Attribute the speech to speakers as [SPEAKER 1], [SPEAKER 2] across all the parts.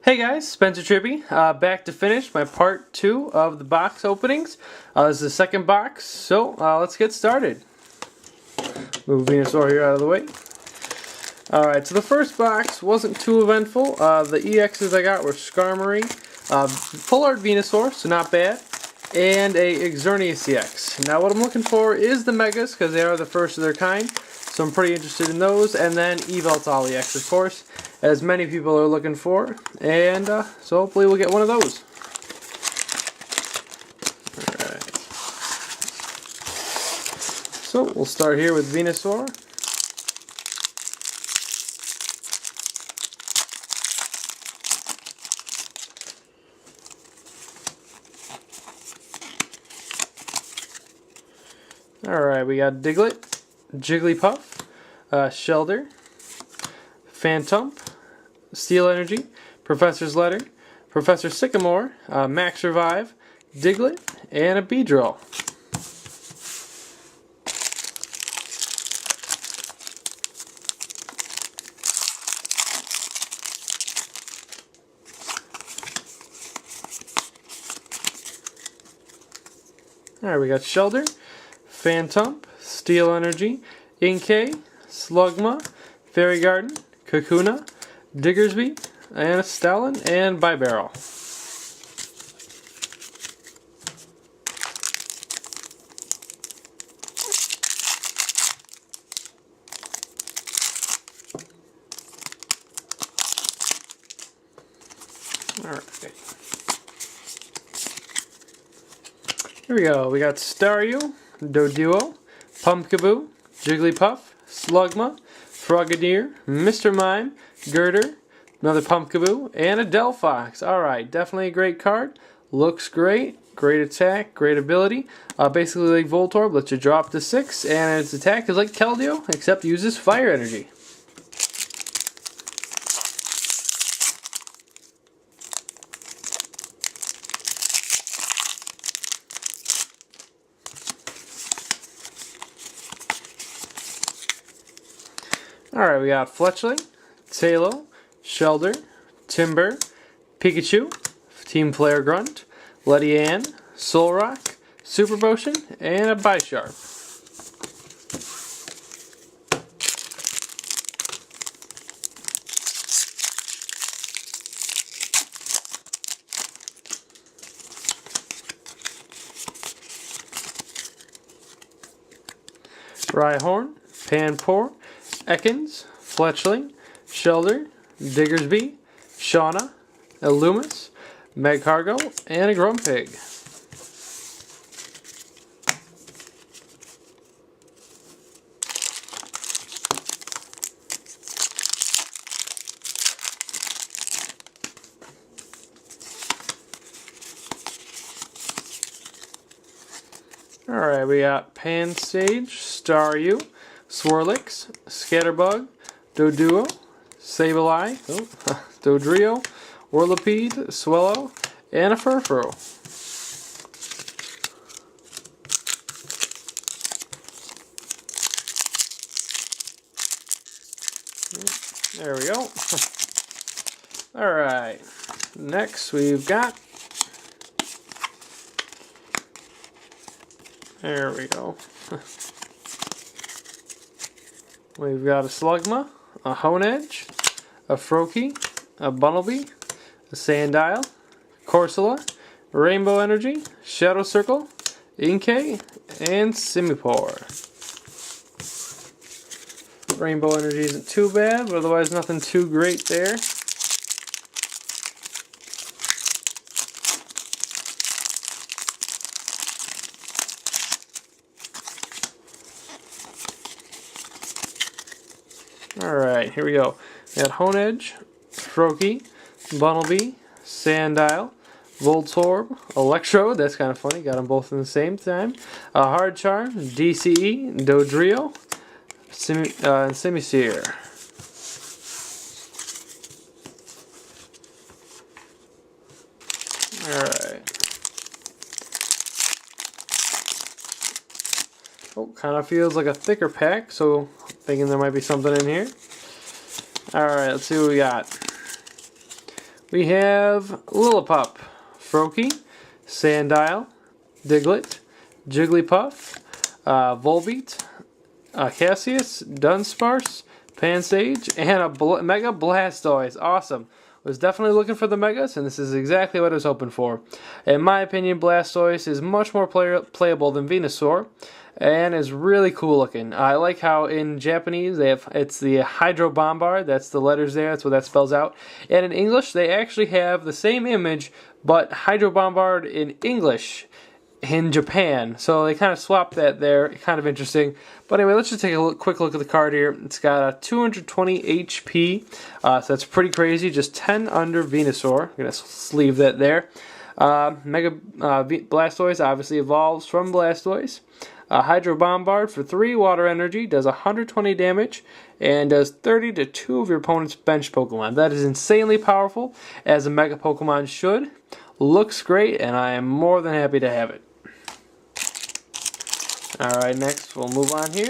[SPEAKER 1] Hey guys, Spencer Trippy, back to finish my part 2 of the box openings. This is the second box, so let's get started. Move Venusaur here out of the way. Alright, so the first box wasn't too eventful. The EXs I got were Skarmory, Full Art Venusaur, so not bad, and a Xerneas EX. Now what I'm looking for is the Megas, because they are the first of their kind, so I'm pretty interested in those, and then Yveltal EX, of course, as many people are looking for, and so hopefully we'll get one of those. Alright. So we'll start here with Venusaur. Alright, we got Diglett, Jigglypuff, Shelder, Phantump, Steel Energy, Professor's Letter, Professor Sycamore, Max Revive, Diglett, and a Beedrill. Alright, we got Shelder, Phantump, Steel Energy, Inkay, Slugma, Fairy Garden, Kakuna, Diggersby, and a Stalin, and Bibarel. Alright. Here we go. We got Staryu, Doduo, Pumpkaboo, Jigglypuff, Slugma, Frogadier, Mr. Mime, Girder, another Pumpkaboo, and a Delphox. Alright, definitely a great card. Looks great. Great attack, great ability. Basically like Voltorb, lets you drop to 6, and its attack is like Keldeo, except uses fire energy. Alright, we got Fletchling, Tailo, Shelder, Timber, Pikachu, Team Player Grunt, Letty Ann, Solrock, Super Potion, and a Bisharp. Rhyhorn, Panpour, Ekans, Fletchling, Shelder, Diggersby, Shauna, Illumis, Magcargo, and a Grumpig. Alright, we got Pansage, Staryu, Swirlix, Scatterbug, Doduo, Sableye, Dodrio, Whirlipede, Swellow, and a Furfrou. There we go. Alright, next we've got, there we go. We've got a Slugma, a Honedge, a Froakie, a Bunnelby, a Sandile, Corsola, Rainbow Energy, Shadow Circle, Inkay, and Simipour. Rainbow Energy isn't too bad, but otherwise nothing too great there. Alright, here we go. We got Honedge, Froakie, Bunnelby, Sandile, Voltorb, Electrode, that's kind of funny, got them both at the same time, Hard Charm, DCE, Dodrio, and Simisear. Alright. Oh, kind of feels like a thicker pack, so thinking there might be something in here. Alright, let's see what we got. we have Lillipup, Froakie, Sandile, Diglett, Jigglypuff, Volbeat, Cassius, Dunsparce, Pansage, and a Mega Blastoise. Awesome. Was definitely looking for the Megas, and this is exactly what I was hoping for. In my opinion, Blastoise is much more playable than Venusaur, and is really cool looking. I like how in Japanese it's the Hydro Bombard. That's the letters there. That's what that spells out. And in English, they actually have the same image, but Hydro Bombard in English in Japan. So they kind of swapped that there. Kind of interesting. But anyway, let's just take a quick look at the card here. It's got a 220 HP. So that's pretty crazy. Just 10 under Venusaur. I'm going to sleeve that there. Mega Blastoise obviously evolves from Blastoise. Hydro Bombard for 3 water energy, does 120 damage, and does 30 to 2 of your opponent's bench Pokemon. That is insanely powerful, as a Mega Pokemon should. Looks great, and I am more than happy to have it. Alright, next we'll move on here.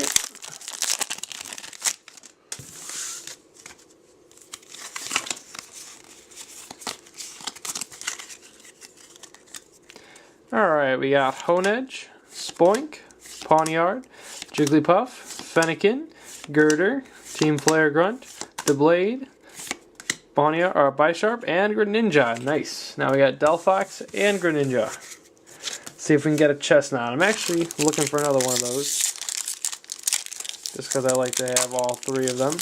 [SPEAKER 1] Alright, we got Honedge, Spoink, Pawniard, Jigglypuff, Fennekin, Girder, Team Flare Grunt, Doublade, Bisharp, and Greninja. Nice. Now we got Delphox and Greninja. See if we can get a Chestnut. I'm actually looking for another one of those, just because I like to have all 3 of them.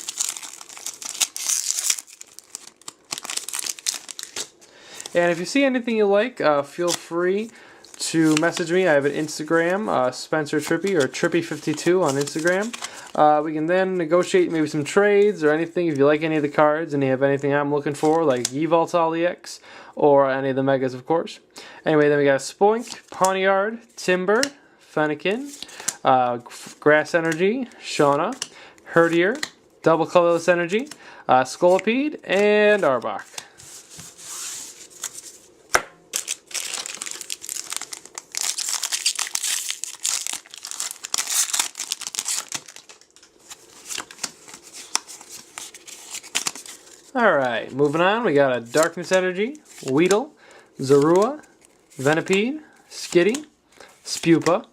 [SPEAKER 1] And if you see anything you like, feel free to message me. I have an Instagram, Spencer Trippy, or Trippy52 on Instagram. We can then negotiate maybe some trades or anything if you like any of the cards and you have anything I'm looking for, like Yveltal EX or any of the Megas, of course. Anyway, then we got Spoink, Pawniard, Timber, Fennekin, Grass Energy, Shauna, Herdier, Double Colorless Energy, Scolipede, and Arbok. Alright, moving on, we got a Darkness Energy, Weedle, Zorua, Venipede, Skitty, Spupa,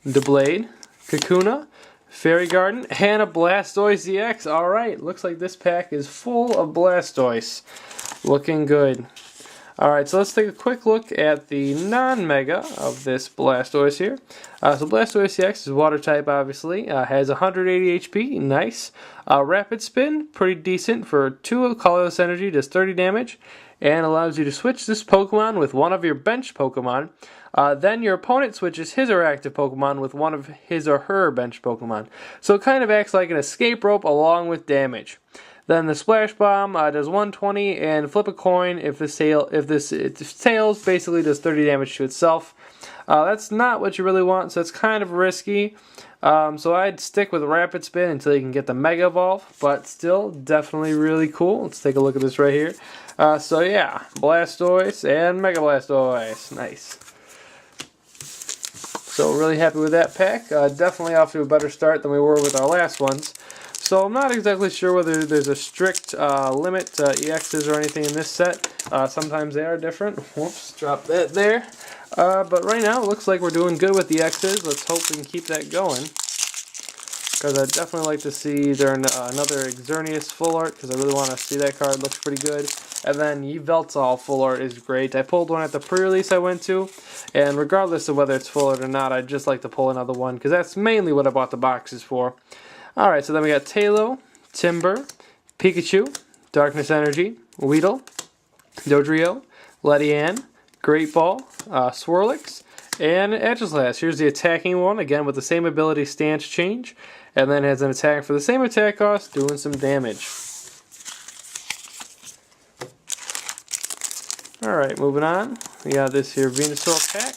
[SPEAKER 1] Doublade, Kakuna, Fairy Garden, and a Blastoise EX. Alright, looks like this pack is full of Blastoise. Looking good. Alright, so let's take a quick look at the non-Mega of this Blastoise here. So Blastoise EX is Water type, obviously. Has 180 HP, nice. Rapid Spin, pretty decent for 2 Colorless Energy, does 30 damage. And allows you to switch this Pokemon with one of your bench Pokemon. Then your opponent switches his or active Pokemon with one of his or her bench Pokemon. So it kind of acts like an escape rope along with damage. Then the Splash Bomb does 120, and Flip a Coin if it tails, basically does 30 damage to itself. That's not what you really want, so it's kind of risky. So I'd stick with Rapid Spin until you can get the Mega Evolve, but still definitely really cool. Let's take a look at this right here. So yeah, Blastoise and Mega Blastoise. Nice. So really happy with that pack. Definitely off to a better start than we were with our last ones. So I'm not exactly sure whether there's a strict limit to EXs or anything in this set. Sometimes they are different. Whoops, drop that there. But right now it looks like we're doing good with the EXs. Let's hope we can keep that going. Because I'd definitely like to see another Xerneas full art, because I really want to see that card. Looks pretty good. And then Yveltal full art is great. I pulled one at the pre-release I went to, and regardless of whether it's full art or not, I'd just like to pull another one, because that's mainly what I bought the boxes for. Alright, so then we got Tailo, Timber, Pikachu, Darkness Energy, Weedle, Dodrio, Ledian, Great Ball, Swirlix, and Aegislash. Here's the attacking one, again with the same ability stance change, and then has an attack for the same attack cost, doing some damage. Alright, moving on. We got this here Venusaur pack.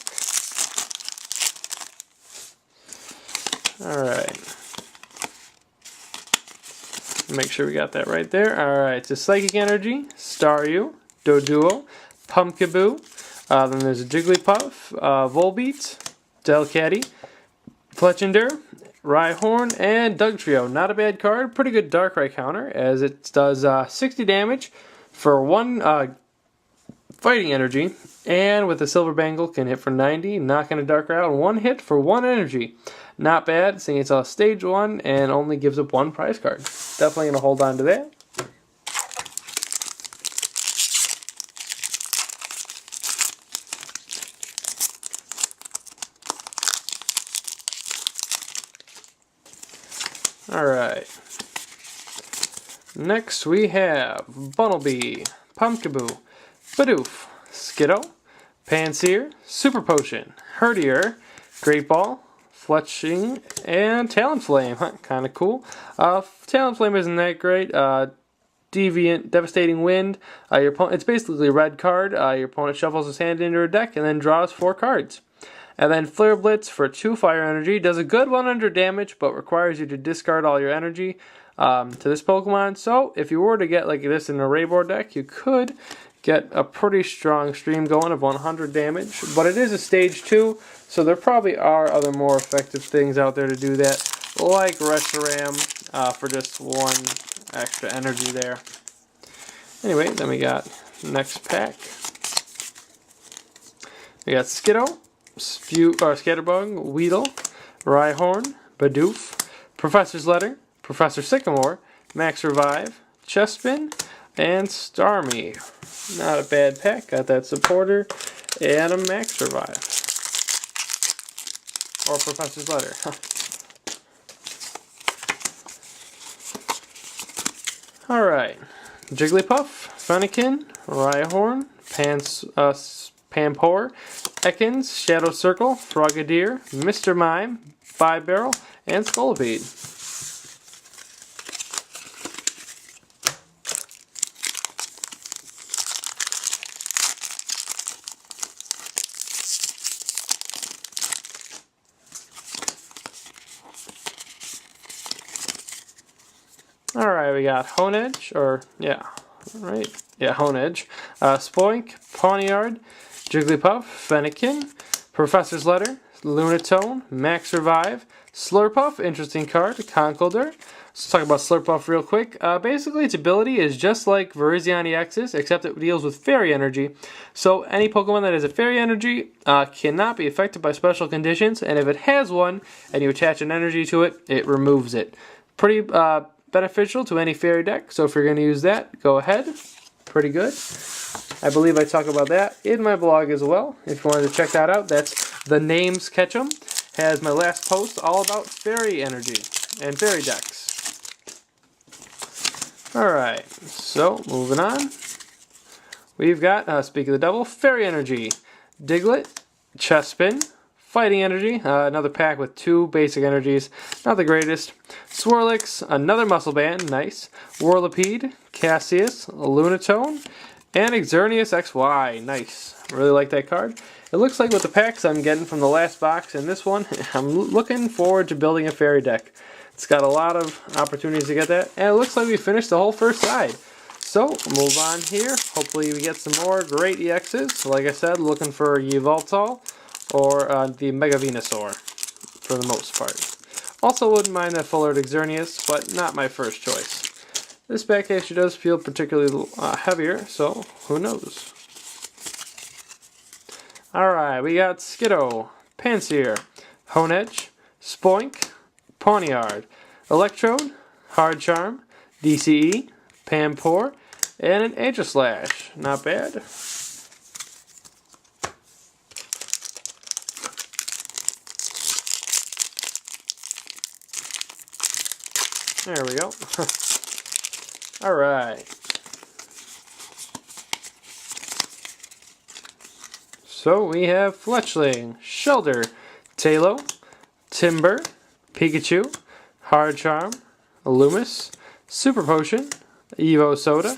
[SPEAKER 1] Alright. Make sure we got that right there. Alright, so Psychic Energy, Staryu, Doduo, Pumpkaboo, then there's a Jigglypuff, Volbeat, Delcatty, Fletchinder, Rhyhorn, and Dugtrio. Not a bad card. Pretty good Darkrai counter, as it does 60 damage for one Fighting Energy, and with the Silver Bangle can hit for 90, knocking a Darker out, and 1 hit for 1 energy. Not bad, seeing it's a stage 1 and only gives up 1 prize card. Definitely going to hold on to that. Alright. Next we have Bunnelby, Pumpkaboo, Bidoof, Skiddo, Panseer, Super Potion, Herdier, Great Ball, Fletching, and Talonflame. Huh, kind of cool. Talonflame isn't that great. Deviant, Devastating Wind. It's basically a red card. Your opponent shuffles his hand into her deck and then draws 4 cards. And then Flare Blitz for 2 fire energy. Does a good 100 damage, but requires you to discard all your energy to this Pokemon. So if you were to get like this in a Raybor deck, you could get a pretty strong stream going of 100 damage. But it is a stage 2, so there probably are other more effective things out there to do that, like Reshiram for just 1 extra energy there. Anyway, then we got next pack. We got Skiddo, Scatterbug, Weedle, Rhyhorn, Bidoof, Professor's Letter, Professor Sycamore, Max Revive, Chespin, and Starmie. Not a bad pack. Got that supporter and a Max Revive. Or Professor's Letter. Alright. Jigglypuff, Fennekin, Rhyhorn, Pampor, Ekans, Shadow Circle, Frogadier, Mr. Mime, Barrel, and Scolipede. Alright, we got Honedge, Honedge, Spoink, Pawniard, Jigglypuff, Fennekin, Professor's Letter, Lunatone, Max Revive, Slurpuff, interesting card, Conkeldurr. Let's talk about Slurpuff real quick. Basically, its ability is just like Virizion EX's, except it deals with Fairy Energy. So any Pokemon that has a Fairy Energy cannot be affected by special conditions, and if it has one, and you attach an energy to it, it removes it. Pretty beneficial to any Fairy deck, so if you're going to use that, go ahead. Pretty good. I believe I talk about that in my blog as well. If you wanted to check that out, that's The Names Ketchum. Has my last post all about Fairy Energy and Fairy decks. Alright, so moving on. We've got, speak of the devil, Fairy Energy, Diglett, Chespin, Fighting Energy, another pack with 2 basic energies, not the greatest. Swirlix, another Muscle Band, nice. Whirlipede, Cassius, Lunatone, and Xerneas XY, nice. Really like that card. It looks like with the packs I'm getting from the last box and this one, I'm looking forward to building a Fairy deck. It's got a lot of opportunities to get that, and it looks like we finished the whole first side. So, move on here. Hopefully we get some more great EXs. Like I said, looking for Yveltal or the Mega Venusaur for the most part. Also wouldn't mind that Full Art Xerneas, but not my first choice. This pack actually does feel particularly heavier, so who knows. Alright, we got Skiddo, Panseer, Honedge, Spoink, Pawniard, Electrode, Hard Charm, DCE, Pampor, and an Aegislash. Not bad. There we go. Alright. So we have Fletchling, Shelter, Talo, Timber, Pikachu, Hard Charm, Loomis, Super Potion, Evo Soda,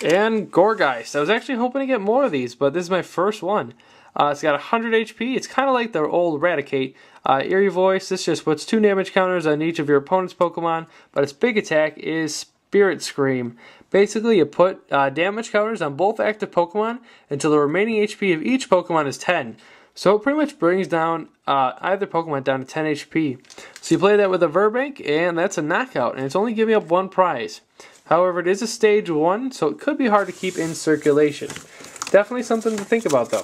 [SPEAKER 1] and Gourgeist. I was actually hoping to get more of these, but this is my first one. It's got 100 HP. It's kind of like the old Raticate. Eerie Voice, this just puts 2 damage counters on each of your opponent's Pokemon, but its big attack is Spirit Scream. Basically, you put damage counters on both active Pokemon until the remaining HP of each Pokemon is 10. So it pretty much brings down either Pokemon down to 10 HP. So you play that with a Verbank, and that's a knockout, and it's only giving up 1 prize. However, it is a stage 1, so it could be hard to keep in circulation. Definitely something to think about, though.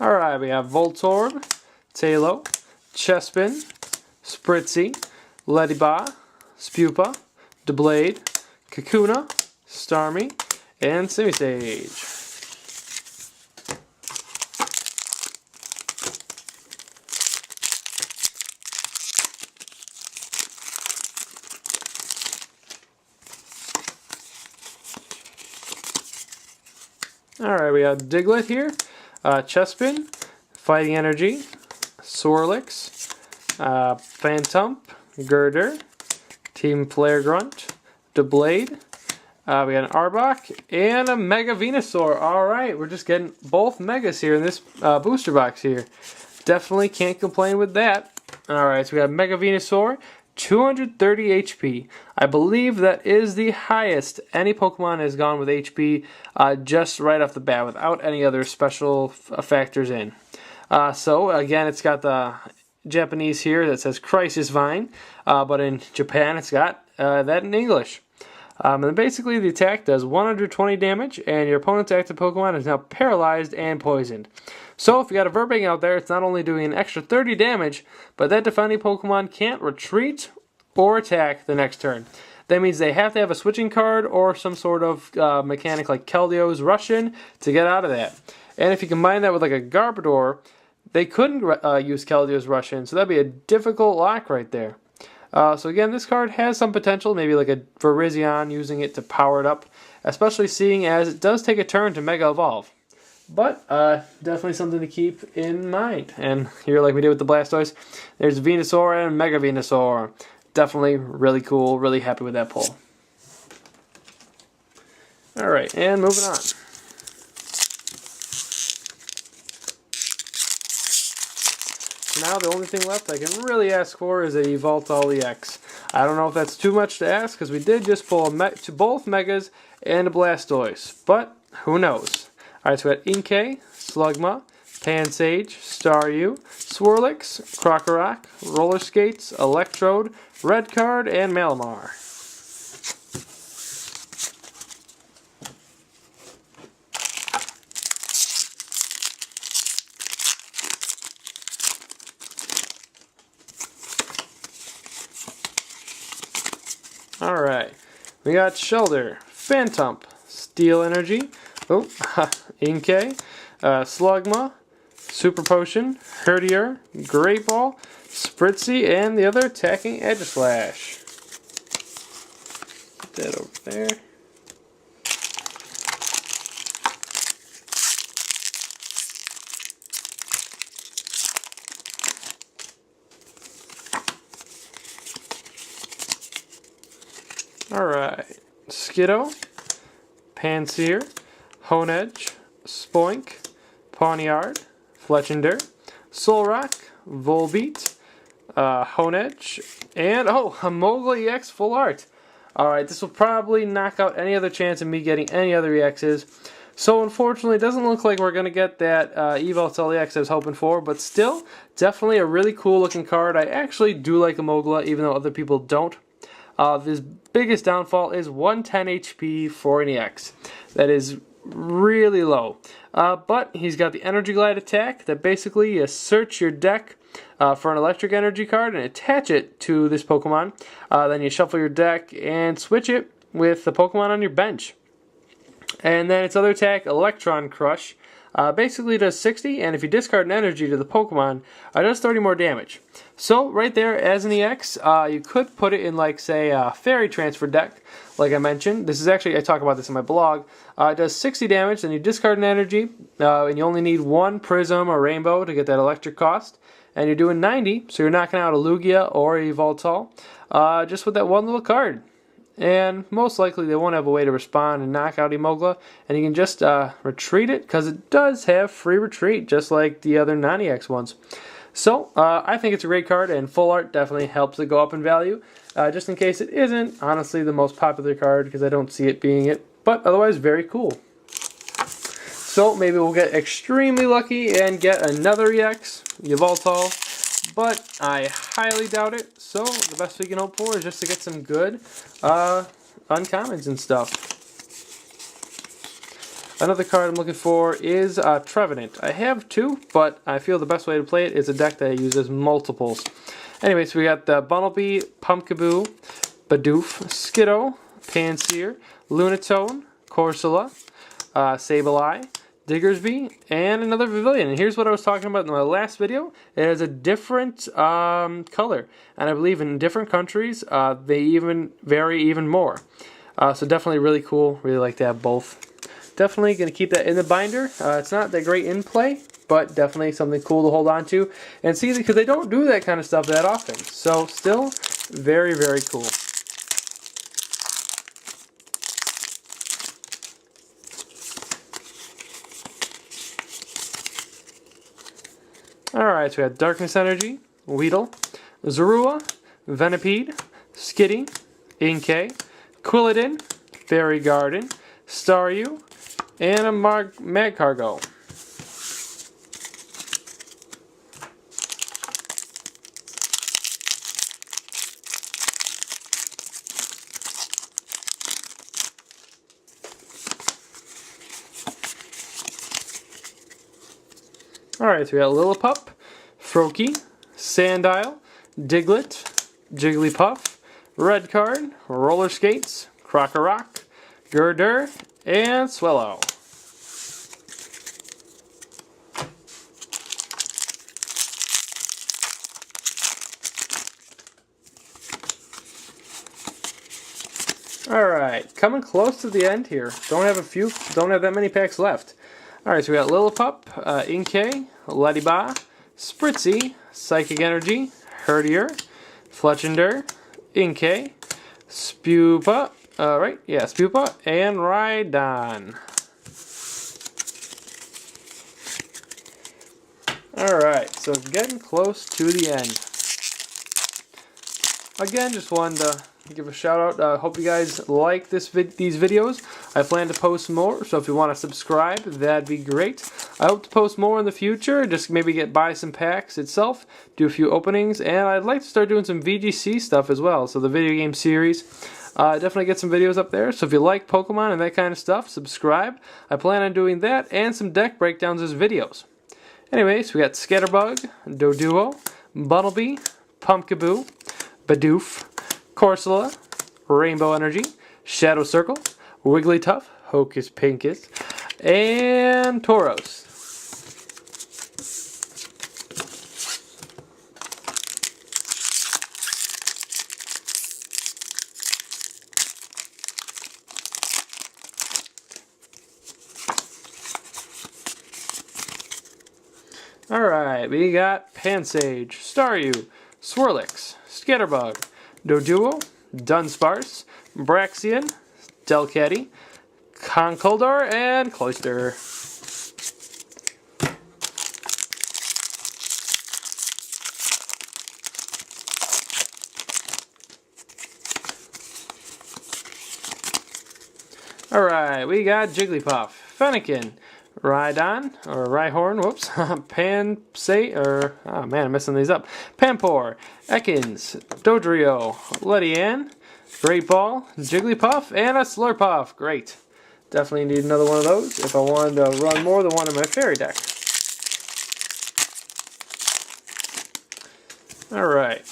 [SPEAKER 1] Alright, we have Voltorb, Talo, Chespin, Spritzy, Leddyba, Spupa, Doublade, Kakuna, Starmie, and Simisage. Alright, we have Diglett here, Chespin, Fighting Energy, Swirlix, Phantump, Girder, Team Flare Grunt, Doublade, we got an Arbok, and a Mega Venusaur. Alright, we're just getting both Megas here in this booster box here. Definitely can't complain with that. Alright, so we have Mega Venusaur, 230 HP. I believe that is the highest any Pokemon has gone with HP just right off the bat without any other special factors in. So again, it's got the Japanese here that says Crisis Vine, but in Japan it's got that in English. And basically the attack does 120 damage, and your opponent's active Pokemon is now paralyzed and poisoned. So if you got a Verbank out there, it's not only doing an extra 30 damage, but that defending Pokemon can't retreat or attack the next turn. That means they have to have a switching card or some sort of mechanic like Keldeo Rush In to get out of that. And if you combine that with like a Garbodor, they couldn't use Keldeo Rush In, so that'd be a difficult lock right there. So again, this card has some potential, maybe like a Virizion, using it to power it up, especially seeing as it does take a turn to Mega Evolve. But definitely something to keep in mind. And here, like we did with the Blastoise, there's Venusaur and Mega Venusaur. Definitely really cool, really happy with that pull. Alright, and moving on. Now the only thing left I can really ask for is a Yveltal EX. I don't know if that's too much to ask, because we did just pull both Megas and a Blastoise, but who knows. Alright, so we got Inkay, Slugma, Pansage, Staryu, Swirlix, Krokorok, Roller Skates, Electrode, Red Card, and Malamar. Alright, we got Shellder, Phantump, Steel Energy, Inkay, Slugma, Super Potion, Herdier, Great Ball, Spritzy, and the other attacking Aegislash. Put that over there. Alright, Skiddo, Pansear, Honedge, Spoink, Pawniard, Fletchinder, Solrock, Volbeat, Honedge, and a Mogul EX Full Art. Alright, this will probably knock out any other chance of me getting any other EXs. So unfortunately, it doesn't look like we're going to get that Yveltal EX I was hoping for, but still, definitely a really cool looking card. I actually do like a Mogul, even though other people don't. His biggest downfall is 110 HP for an EX. That is really low. But he's got the Energy Glide attack that basically you search your deck for an electric energy card and attach it to this Pokemon. Then you shuffle your deck and switch it with the Pokemon on your bench. And then its other attack, Electron Crush, basically does 60, and if you discard an energy to the Pokemon, it does 30 more damage. So right there, as an EX, you could put it in, like, say, a Fairy Transfer deck, like I mentioned. This is actually, I talk about this in my blog. It does 60 damage, then you discard an energy, and you only need one Prism or Rainbow to get that electric cost. And you're doing 90, so you're knocking out a Lugia or a Yveltal, just with that one little card. And most likely they won't have a way to respond and knock out Emogla, and you can just retreat it, because it does have free retreat, just like the other non-EX ones. So, I think it's a great card, and Full Art definitely helps it go up in value. Just in case it isn't, honestly, the most popular card, because I don't see it being it, but otherwise very cool. So So maybe we'll get extremely lucky and get another EX, Yveltal, but I highly doubt it. So the best we can hope for is just to get some good uncommons and stuff. Another card I'm looking for is Trevenant. I have two, but I feel the best way to play it is a deck that uses multiples. Anyway, so we got the Bunnelby, Pumpkaboo, Bidoof, Skiddo, Panseer, Lunatone, Corsola, Sableye, Diggersby, and another Pavilion. And here's what I was talking about in my last video. It has a different color, and I believe in different countries they even vary even more. So definitely really cool. Really like to have both. Definitely going to keep that in the binder. It's not that great in play, but definitely something cool to hold on to and see, because they don't do that kind of stuff that often. So still very, very cool. Alright, so we have Darkness Energy, Weedle, Zorua, Venipede, Skitty, Inkay, Quilladin, Fairy Garden, Staryu, and a Magcargo. Alright, so we got Lillipup, Froakie, Sandile, Diglett, Jigglypuff, Red Card, Roller Skates, Crocorock, Gurdurr, and Swellow. Alright, coming close to the end here. Don't have that many packs left. Alright, so we got Lillipup, Inkay, Ladybah, Spritzy, Psychic Energy, Herdier, Fletchinder, Inkay, Spupa, Spupa, and Rhydon. Alright, so getting close to the end. Again, just wanted to give a shout out. Hope you guys like these videos. I plan to post more, so if you want to subscribe, that'd be great. I hope to post more in the future, just maybe buy some packs itself, do a few openings, and I'd like to start doing some VGC stuff as well, so the video game series. Definitely get some videos up there, so if you like Pokemon and that kind of stuff, subscribe. I plan on doing that and some deck breakdowns as videos. Anyways, we got Scatterbug, Doduo, Bunnelby, Pumpkaboo, Bidoof, Corsola, Rainbow Energy, Shadow Circle, Wigglytuff, Hocus Pocus, and Tauros. Alright, we got Pansage, Staryu, Swirlix, Scatterbug, Doduo, Dunsparce, Braxian, Delcatty, Conkeldurr, and Cloyster. Alright, we got Jigglypuff, Fennekin, Rhydon, or Rhyhorn, whoops, I'm messing these up, Pampor, Ekans, Dodrio, Ledian, Great Ball, Jigglypuff, and a Slurpuff. Great. Definitely need another one of those if I wanted to run more than one in my fairy deck. Alright.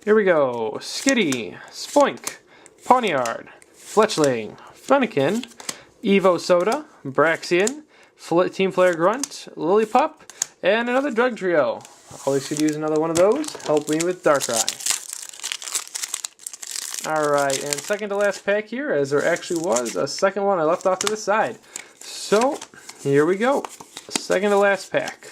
[SPEAKER 1] Here we go. Skitty, Spoink, Pawniard, Fletchling, Fennekin, Evo Soda, Braxian, Team Flare Grunt, Lillipup, and another Drug Trio. Always could use another one of those. Help me with Darkrai. Alright, and second to last pack here, as there actually was a second one I left off to the side. So, here we go. Second to last pack.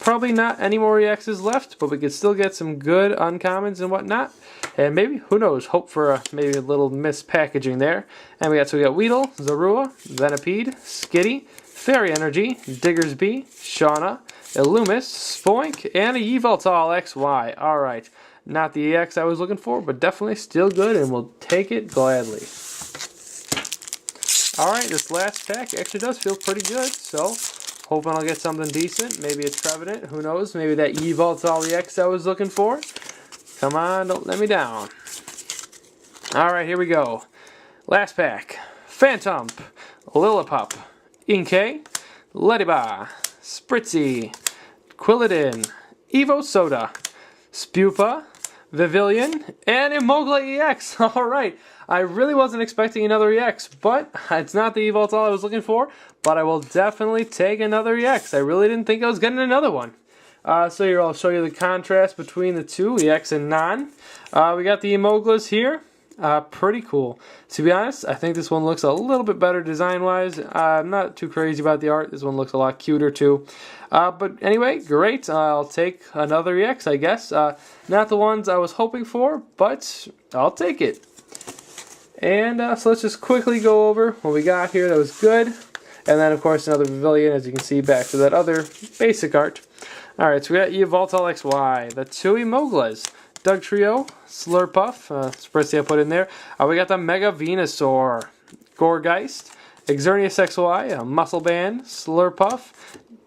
[SPEAKER 1] Probably not any more EXs left, but we could still get some good uncommons and whatnot. And maybe, who knows, hope for maybe a little mispackaging there. And we got Weedle, Zorua, Venipede, Skitty, Fairy Energy, Diggersby, Shauna, Illumis, Spoink, and a Yveltal XY. Alright, not the EX I was looking for, but definitely still good, and we'll take it gladly. Alright, this last pack actually does feel pretty good, so hoping I'll get something decent. Maybe a Trevenant, who knows? Maybe that Evoltali X I was looking for. Come on, don't let me down. Alright, here we go. Last pack. Phantom, Lillipup, Inkay, Lediba, Spritzy, Quilladin, Evo Soda, Spupa, Vivillon, and Emogla EX. Alright, I really wasn't expecting another EX, but it's not the Evoltali I was looking for, but I will definitely take another EX. I really didn't think I was getting another one. So here, I'll show you the contrast between the two, EX and non. We got the Emoglas here. Pretty cool. To be honest, I think this one looks a little bit better design-wise. I'm not too crazy about the art. This one looks a lot cuter too. But anyway, great. I'll take another EX, I guess. Not the ones I was hoping for, but I'll take it. And so let's just quickly go over what we got here that was good. And then, of course, another Vivillon, as you can see, back to that other basic art. Alright, so we got Evoltali XY, the two Emoglas, Dugtrio, Slurpuff, Spritzy I put in there. We got the Mega Venusaur, Gourgeist, Xerneas XY, Muscle Band, Slurpuff,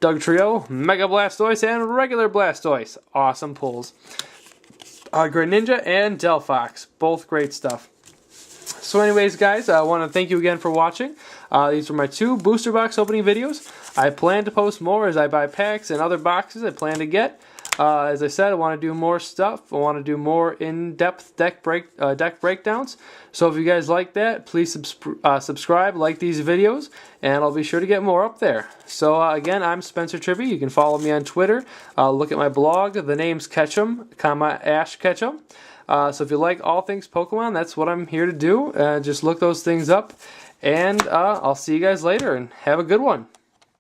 [SPEAKER 1] Dugtrio, Mega Blastoise, and regular Blastoise. Awesome pulls. Greninja and Delphox, both great stuff. So anyways, guys, I want to thank you again for watching. These were my 2 booster box opening videos. I plan to post more as I buy packs and other boxes I plan to get. As I said, I want to do more stuff. I want to do more in-depth deck breakdowns. So if you guys like that, please subscribe, like these videos, and I'll be sure to get more up there. So again, I'm Spencer Tribby. You can follow me on Twitter. Look at my blog. The name's Ketchum, Ash Ketchum. So if you like all things Pokemon, that's what I'm here to do. Just look those things up. And I'll see you guys later, and have a good one.